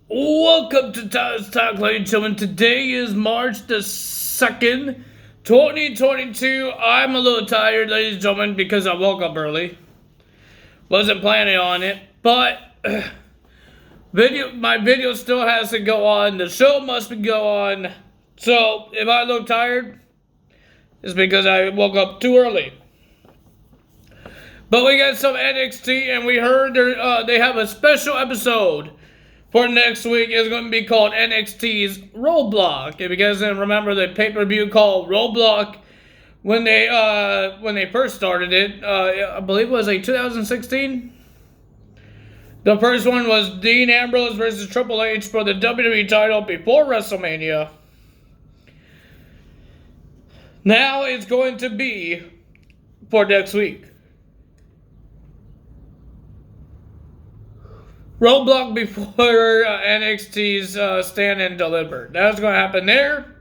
Welcome to Tyler's Talk, ladies and gentlemen. Today is March the 2nd, 2022. I'm a little tired, ladies and gentlemen, because I woke up early. Wasn't planning on it, but my video still has to go on. The show must go on. So if I look tired, it's because I woke up too early. But we got some NXT, and we heard they have a special episode for next week. Is going to be called NXT's Roadblock. If you guys didn't remember the pay-per-view called Roadblock when they first started it, I believe it was like 2016. The first one was Dean Ambrose versus Triple H for the WWE title before WrestleMania. Now it's going to be for next week. Roadblock before NXT's Stand and Deliver. That's going to happen there.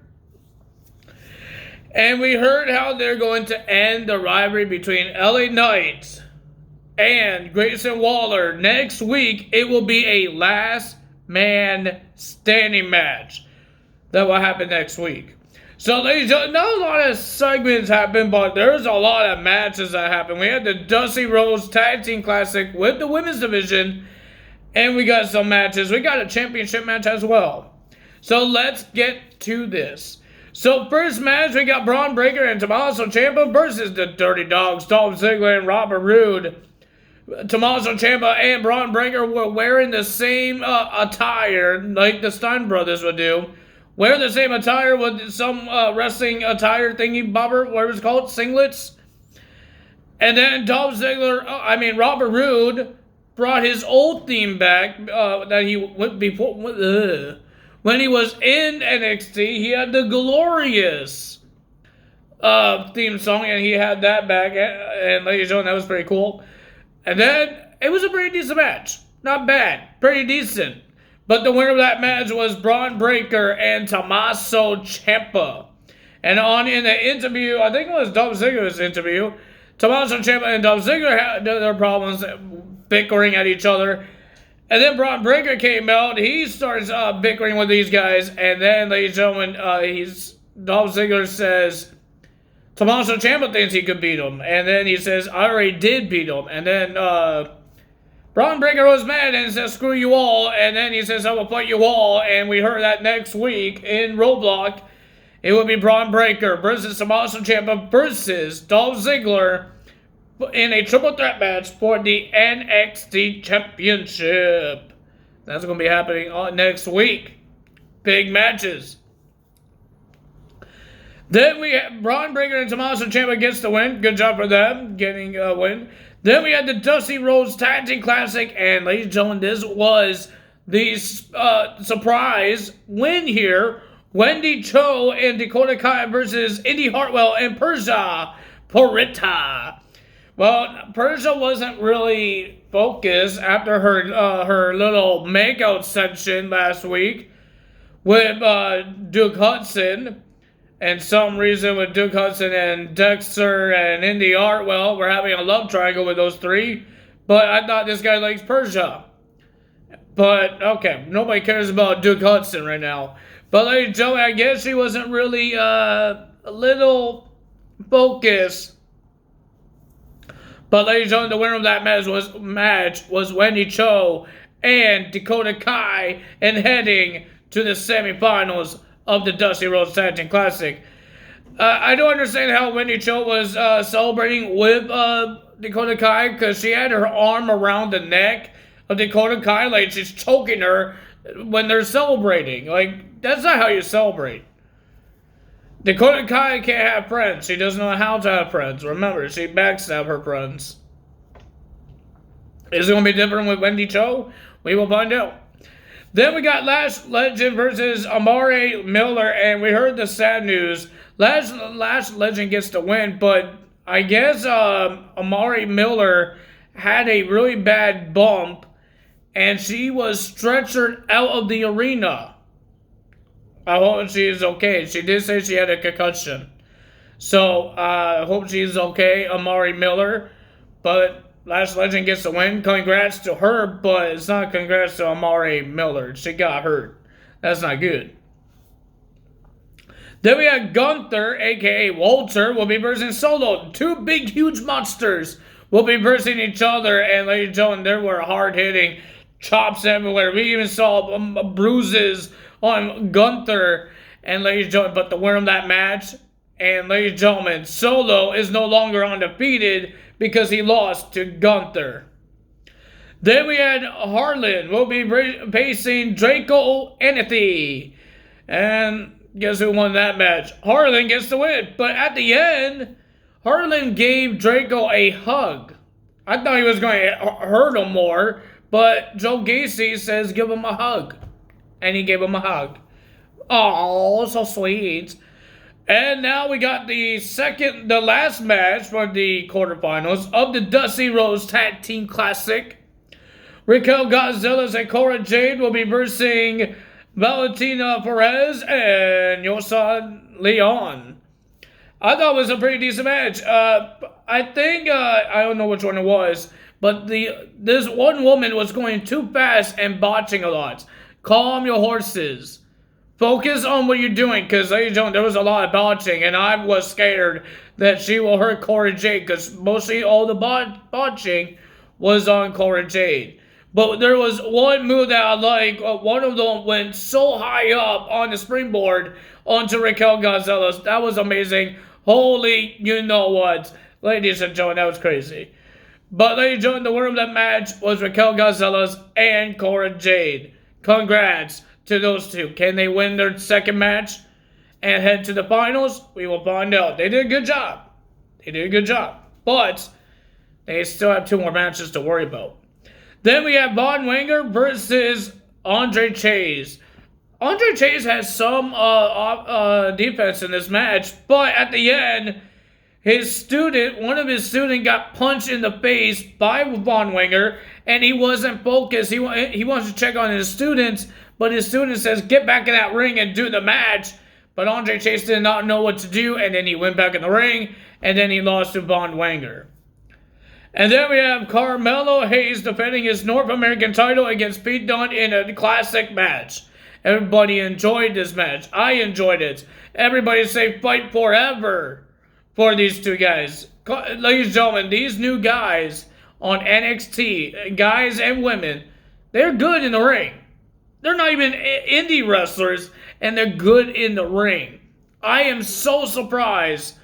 And we heard how they're going to end the rivalry between LA Knight and Grayson Waller. Next week, it will be a last man standing match. That will happen next week. So, ladies and gentlemen, not a lot of segments happen, but there's a lot of matches that happen. We had the Dusty Rhodes Tag Team Classic with the women's division. And we got some matches. We got a championship match as well. So let's get to this. So first match, we got Braun Breaker and Tommaso Ciampa versus the Dirty Dogs, Dolph Ziggler and Robert Roode. Tommaso Ciampa and Braun Breaker were wearing the same attire like the Stein brothers would do. Wear the same attire with some wrestling attire thingy bobber, whatever it's called, singlets. And then Robert Roode brought his old theme back that he went before. When he was in NXT, he had the Glorious theme song, and he had that back. And ladies and gentlemen, that was pretty cool. And then it was a pretty decent match. Not bad. Pretty decent. But the winner of that match was Braun Breaker and Tommaso Ciampa. And in the interview, I think it was Dolph Ziggler's interview, Tommaso Ciampa and Dolph Ziggler had their problems bickering at each other. And then Braun Breaker came out. He starts bickering with these guys. And then, ladies and gentlemen, Dolph Ziggler says Tommaso Ciampa thinks he could beat him. And then he says, I already did beat him. And then Braun Breaker was mad and says, screw you all. And then he says, I will fight you all. And we heard that next week in Roadblock. It would be Braun Breaker versus Tommaso Ciampa versus Dolph Ziggler in a triple threat match for the NXT Championship. That's going to be happening next week. Big matches. Then we have Braun Breaker and Tommaso Ciampa gets the win. Good job for them getting a win. Then we had the Dusty Rhodes Tag Team Classic. And ladies and gentlemen, this was the surprise win here. Wendy Cho and Dakota Kai versus Indy Hartwell and Persia Pirotta. Well, Persia wasn't really focused after her little makeout section last week with Duke Hudson. And some reason with Duke Hudson and Dexter and Indy Hartwell, we're having a love triangle with those three. But I thought this guy likes Persia. But, okay, nobody cares about Duke Hudson right now. But, ladies and gentlemen, I guess she wasn't really a little focused. But, ladies and gentlemen, the winner of that match was Wendy Cho and Dakota Kai, and heading to the semifinals of the Dusty Rhodes Tag Team Classic. I don't understand how Wendy Cho was celebrating with Dakota Kai, because she had her arm around the neck of Dakota Kai like she's choking her when they're celebrating. Like, that's not how you celebrate. Dakota Kai can't have friends. She doesn't know how to have friends. Remember, she backstabbed her friends. Is it going to be different with Wendy Cho? We will find out. Then we got Lash Legend versus Amari Miller, and we heard the sad news. Lash Legend gets the win, but I guess Amari Miller had a really bad bump, and she was stretchered out of the arena. I hope she is okay. She did say she had a concussion. So I hope she's okay, Amari Miller. But Lash Legend gets the win. Congrats to her, but it's not congrats to Amari Miller. She got hurt. That's not good. Then we have Gunther, a.k.a. Walter, will be versing Solo. Two big, huge monsters will be versing each other. And ladies and gentlemen, there were hard-hitting chops everywhere. We even saw bruises on Gunther. And ladies and gentlemen, but the winner of that match, and ladies and gentlemen, Solo is no longer undefeated because he lost to Gunther. Then we had Harlan will be facing Draco Anthony. And guess who won that match? Harlan gets the win. But at the end, Harlan gave Draco a hug. I thought he was going to hurt him more, but Joe Gacy says give him a hug. And he gave him a hug. Oh, so sweet. And now we got the last match for the quarterfinals of the Dusty Rhodes Tag Team Classic. Raquel Gonzalez and Cora Jade will be versing Valentina Perez and Yosan Leon. I thought it was a pretty decent match. I think, I don't know which one it was, but this one woman was going too fast and botching a lot. Calm your horses. Focus on what you're doing, because ladies and gentlemen, there was a lot of botching, and I was scared that she will hurt Cora Jade, because mostly all the botching was on Cora Jade. But there was one move that I like. One of them went so high up on the springboard onto Raquel Gonzalez. That was amazing. Holy, you know what. Ladies and gentlemen, that was crazy. But ladies and gentlemen, the winner of that match was Raquel Gonzalez and Cora Jade. Congrats to those two. Can they win their second match and head to the finals? We will find out. They did a good job. They did a good job. But they still have two more matches to worry about. Then we have Von Wanger versus Andre Chase. Andre Chase has some defense in this match, but at the end, one of his students got punched in the face by Von Wanger, and he wasn't focused. He wants to check on his students, but his student says, get back in that ring and do the match. But Andre Chase did not know what to do, and then he went back in the ring, and then he lost to Von Wanger. And then we have Carmelo Hayes defending his North American title against Pete Dunne in a classic match. Everybody enjoyed this match. I enjoyed it. Everybody say fight forever for these two guys. Ladies and gentlemen, these new guys on NXT, guys and women, they're good in the ring. They're not even indie wrestlers, and they're good in the ring. I am so surprised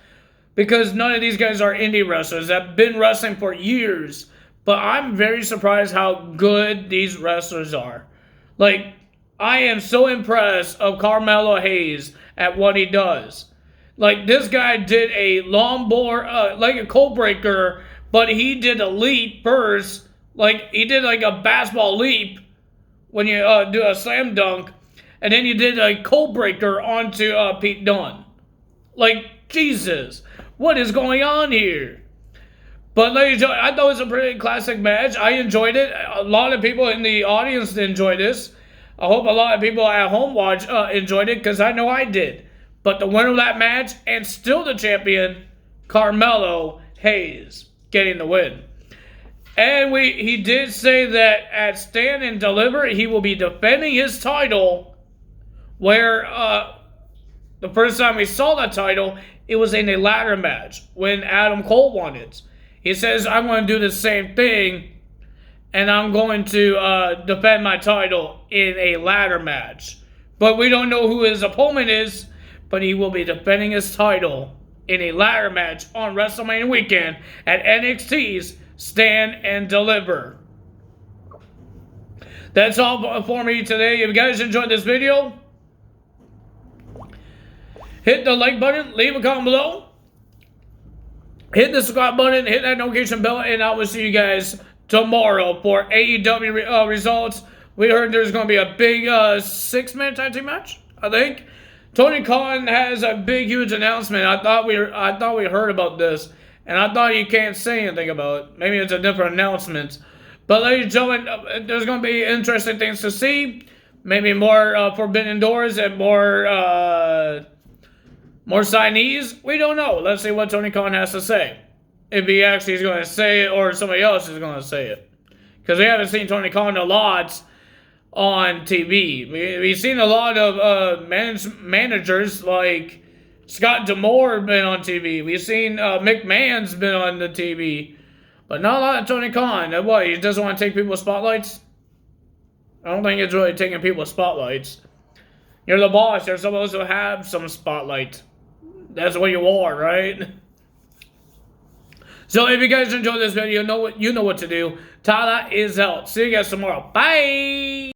because none of these guys are indie wrestlers that have been wrestling for years. But I'm very surprised how good these wrestlers are. Like, I am so impressed of Carmelo Hayes at what he does. Like, this guy did a long bore, like a cold breaker, but he did a leap first. Like, he did like a basketball leap when you do a slam dunk, and then you did a cold breaker onto Pete Dunne. Like, Jesus, what is going on here? But ladies and gentlemen, I thought it was a pretty classic match. I enjoyed it. A lot of people in the audience enjoyed this. I hope a lot of people at home enjoyed it, because I know I did. But the winner of that match, and still the champion, Carmelo Hayes, getting the win. And he did say that at Stand and Deliver, he will be defending his title, where the first time we saw that title, it was in a ladder match when Adam Cole won it. He says, I'm going to do the same thing, and I'm going to defend my title in a ladder match. But we don't know who his opponent is, but he will be defending his title in a ladder match on WrestleMania weekend at NXT's Stand and Deliver. That's all for me today. If you guys enjoyed this video, hit the like button, leave a comment below, hit the subscribe button, hit that notification bell, and I will see you guys tomorrow for AEW results. We heard there's going to be a big 6-man tag team match, I think. Tony Khan has a big, huge announcement. I thought we heard about this, and I thought you can't say anything about it. Maybe it's a different announcement. But ladies and gentlemen, there's going to be interesting things to see. Maybe more Forbidden Doors and more signees. We don't know. Let's see what Tony Khan has to say. if he actually is going to say it or somebody else is going to say it. Because we haven't seen Tony Khan a lot on TV. We've seen a lot of managers like Scott D'Amore been on TV. We've seen McMahon's been on the TV. But not a lot of Tony Khan. What, he doesn't want to take people's spotlights? I don't think it's really taking people's spotlights. You're the boss. You're supposed to have some spotlight. That's what you are, right? So if you guys enjoyed this video, you know what to do. Tyler is out. See you guys tomorrow. Bye!